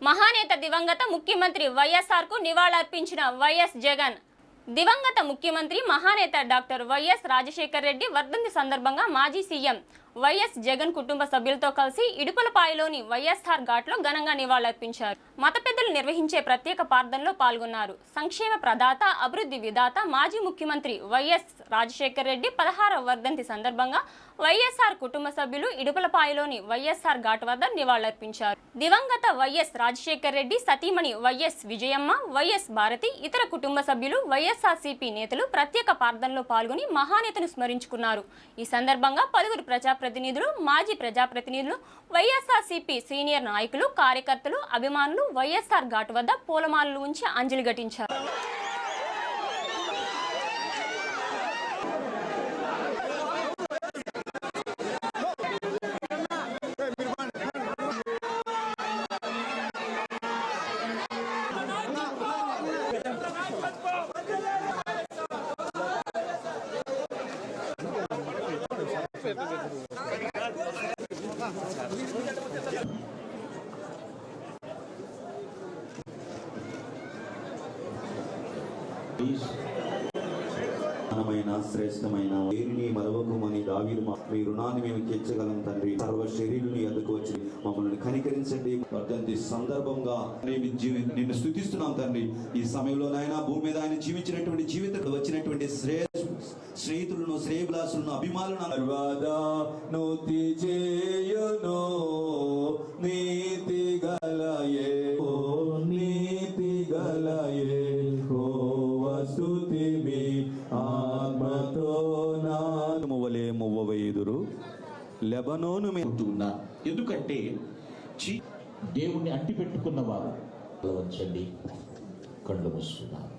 మహానేత దివంగత ముఖ్యమంత్రి వైఎస్ఆర్ కు నివాళులర్పించిన వైఎస్ జగన్. దివంగత ముఖ్యమంత్రి మహానేత డాక్టర్ వైఎస్ రాజశేఖర్ రెడ్డి వర్ధంతి సందర్భంగా మాజీ సీఎం వైఎస్ జగన్ కుటుంబ సభ్యులతో కలిసి ఇడుపులపాయలోని వైఎస్ఆర్ ఘాట్లో ఘనంగా నివాళులర్పించారు. మత పెద్దలు నిర్వహించే ప్రత్యేక ప్రార్థనలో పాల్గొన్నారు. సంక్షేమ ప్రదాత, అభివృద్ధి విధాత మాజీ ముఖ్యమంత్రి వైఎస్ రాజశేఖర్ రెడ్డి 16వ వర్ధంతి సందర్భంగా వైఎస్ఆర్ కుటుంబ సభ్యులు ఇడుపులపాయలోని వైఎస్ఆర్ ఘాట్ వద్ద నివాళులర్పించారు. దివంగత వైఎస్ రాజశేఖర్ రెడ్డి సతీమణి వైఎస్ విజయమ్మ, వైఎస్ భారతి, ఇతర కుటుంబ సభ్యులు, వైఎస్ఆర్సీపీ నేతలు ప్రత్యేక ప్రార్థనలో పాల్గొని మహానేతను స్మరించుకున్నారు. ఈ సందర్భంగా పలువురు ప్రజాప్రతినిధులు, మాజీ ప్రజాప్రతినిధులు, వైఎస్ఆర్సీపీ సీనియర్ నాయకులు, కార్యకర్తలు, అభిమానులు వైఎస్ఆర్ ఘాట్ వద్ద పూలమాలలు ఉంచి అంజలి ఘటించారు. శ్రేష్టమైన దేనిని మరవకుమని దావీదు మీ రుణాన్ని మేము తీర్చగలం తండ్రి. సర్వ శరీరుని ఎదుకు వచ్చి మమ్మల్ని కనికరించండి. వర్ధంతి సందర్భంగా నిన్ను స్తుతిస్తున్నాం తండ్రి. ఈ సమయంలో నాయన భూమి మీద ఆయన జీవించినటువంటి జీవితంలో వచ్చినటువంటి స్నేహితులను, శ్రేయభిలాషులను, అభిమానులను నీతి గలయే నీతి గలయే స్తుతిమి ఆత్మతో నామవలే మువ్వవేదురు లెబనోను ఉన్నా. ఎందుకంటే దేవుణ్ణి అంటి పెట్టుకున్న వారు వంచండి, కళ్ళు మూసుకున్నారు.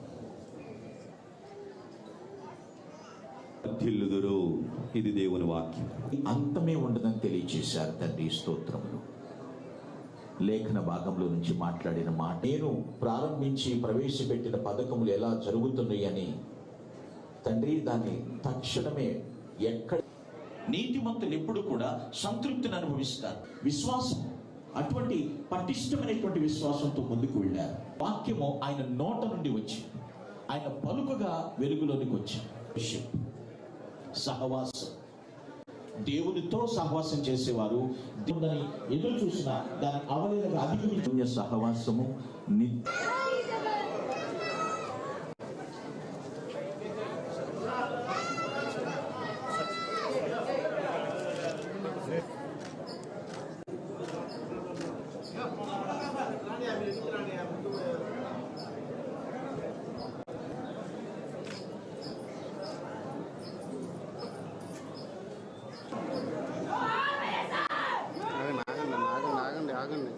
ఇది దేవుని వాక్యం. అంతమే ఉండదని తెలియచేశారు తండ్రి. స్తోత్రములు. లేఖన భాగంలో నుంచి మాట్లాడిన మాట, నేను ప్రారంభించి ప్రవేశపెట్టిన పథకములు ఎలా జరుగుతున్నాయి అని తండ్రి దాన్ని తక్షణమే ఎక్కడ నీతిమంతులు ఎప్పుడు కూడా సంతృప్తిని అనుభవిస్తారు. విశ్వాసం అటువంటి పటిష్టమైనటువంటి విశ్వాసంతో ముందుకు వెళ్ళారు. వాక్యము ఆయన నోట నుండి వచ్చి ఆయన పలుకగా వెలుగులోనికి వచ్చి సహవాసం, దేవునితో సహవాసం చేసేవారు దేవుని ఎదురు చూసిన దాని అవలేలుగా అధిగమించే సహవాసము ఆగండి.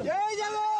జై జగన్.